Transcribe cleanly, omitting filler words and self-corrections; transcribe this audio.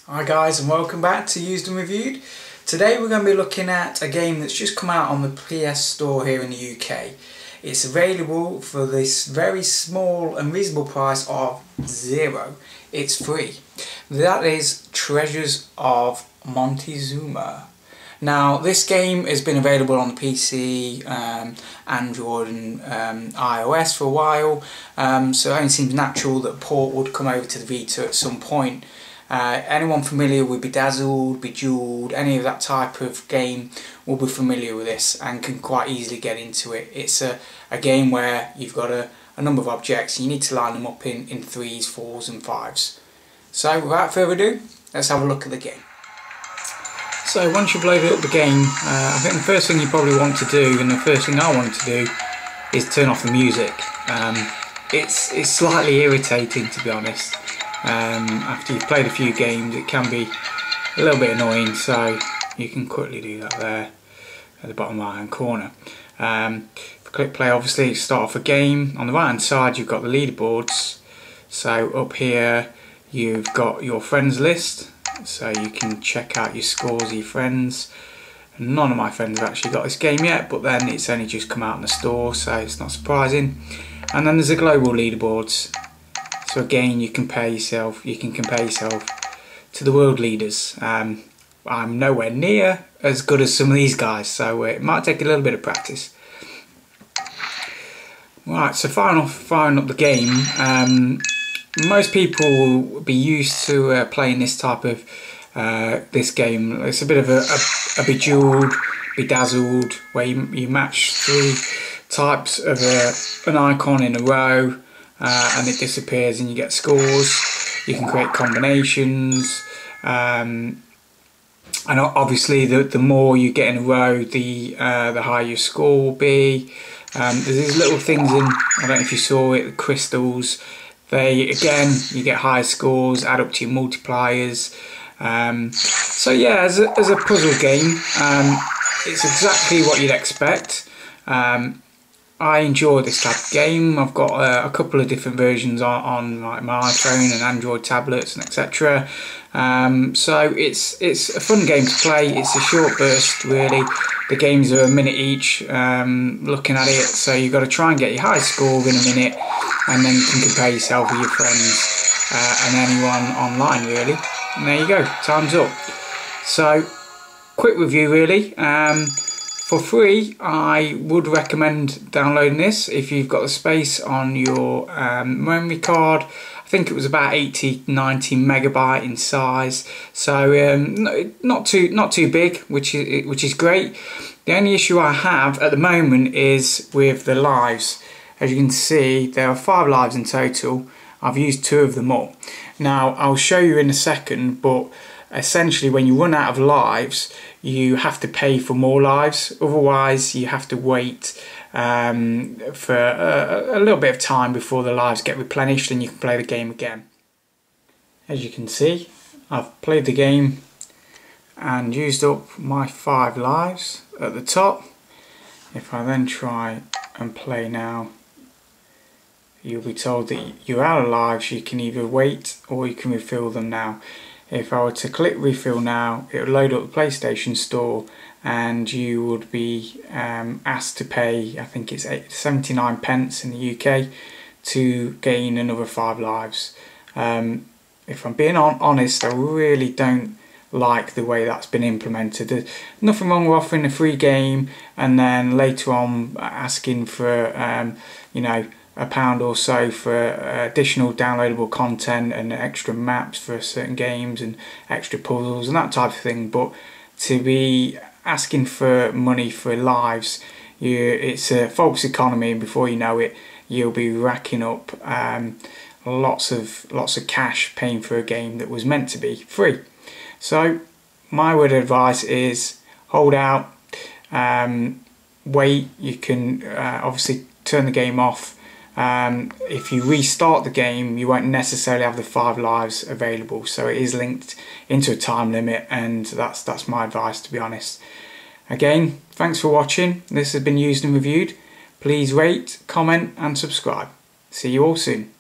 Hi guys, and welcome back to Used and Reviewed. Today we're going to be looking at a game that's just come out on the PS Store here in the UK. It's available for this very small and reasonable price of £0. It's free. That is Treasures of Montezuma. Now this game has been available on the PC, Android and iOS for a while, so it only seems natural that a port would come over to the Vita at some point. Anyone familiar with Bedazzled, Bejeweled, any of that type of game will be familiar with this and can quite easily get into it. It's a game where you've got a number of objects and you need to line them up in 3s, 4s and 5s. So without further ado, let's have a look at the game. So once you've loaded up the game, I think the first thing you probably want to do, and the first thing I want to do, is turn off the music. It's slightly irritating, to be honest. After you've played a few games it can be a little bit annoying, so you can quickly do that there at the bottom right hand corner. If you click play, obviously start off a game. On the right hand side you've got the leaderboards, so up here you've got your friends list, so you can check out your scores of your friends. None of my friends have actually got this game yet, but then it's only just come out in the store, so it's not surprising. And then there's the global leaderboards. So again, you can compare yourself to the world leaders. I'm nowhere near as good as some of these guys, so it might take a little bit of practice. Right, so firing up the game. Most people will be used to playing this type of this game. It's a bit of a Bejeweled, Bedazzled, where you match 3 types of an icon in a row. And it disappears and you get scores. You can create combinations, and obviously the more you get in a row, the higher your score will be. There's these little things in, I don't know if you saw it, the crystals. They, again, you get higher scores, add up to your multipliers. So yeah, as a puzzle game, it's exactly what you'd expect. I enjoy this type of game. I've got a couple of different versions on like my iPhone and Android tablets and etc. So it's a fun game to play. It's a short burst really. The games are a minute each. Looking at it, so you've got to try and get your high score in a minute, and then you can compare yourself with your friends and anyone online really. And there you go, time's up. So quick review really. For free, I would recommend downloading this if you've got the space on your memory card. I think it was about 80-90 megabyte in size, so not too big, which is great. The only issue I have at the moment is with the lives. As you can see, there are 5 lives in total. I've used 2 of them up. Now I'll show you in a second, but essentially when you run out of lives you have to pay for more lives, otherwise you have to wait for a little bit of time before the lives get replenished and you can play the game again. As you can see, I've played the game and used up my 5 lives at the top. If I then try and play now, you'll be told that you're out of lives. You can either wait or you can refill them now. If I were to click refill now, it would load up the PlayStation Store and you would be asked to pay, I think it's 79 pence in the UK to gain another 5 lives. If I'm being honest, I really don't like the way that's been implemented. There's nothing wrong with offering a free game and then later on asking for you know, £1 or so for additional downloadable content and extra maps for certain games and extra puzzles and that type of thing. But to be asking for money for lives, it's a false economy, and before you know it you'll be racking up lots of cash paying for a game that was meant to be free. So my word of advice is hold out, wait. You can obviously turn the game off. If you restart the game you won't necessarily have the 5 lives available, so it is linked into a time limit, and that's my advice, to be honest. Again, thanks for watching. This has been Used and Reviewed. Please rate, comment and subscribe. See you all soon.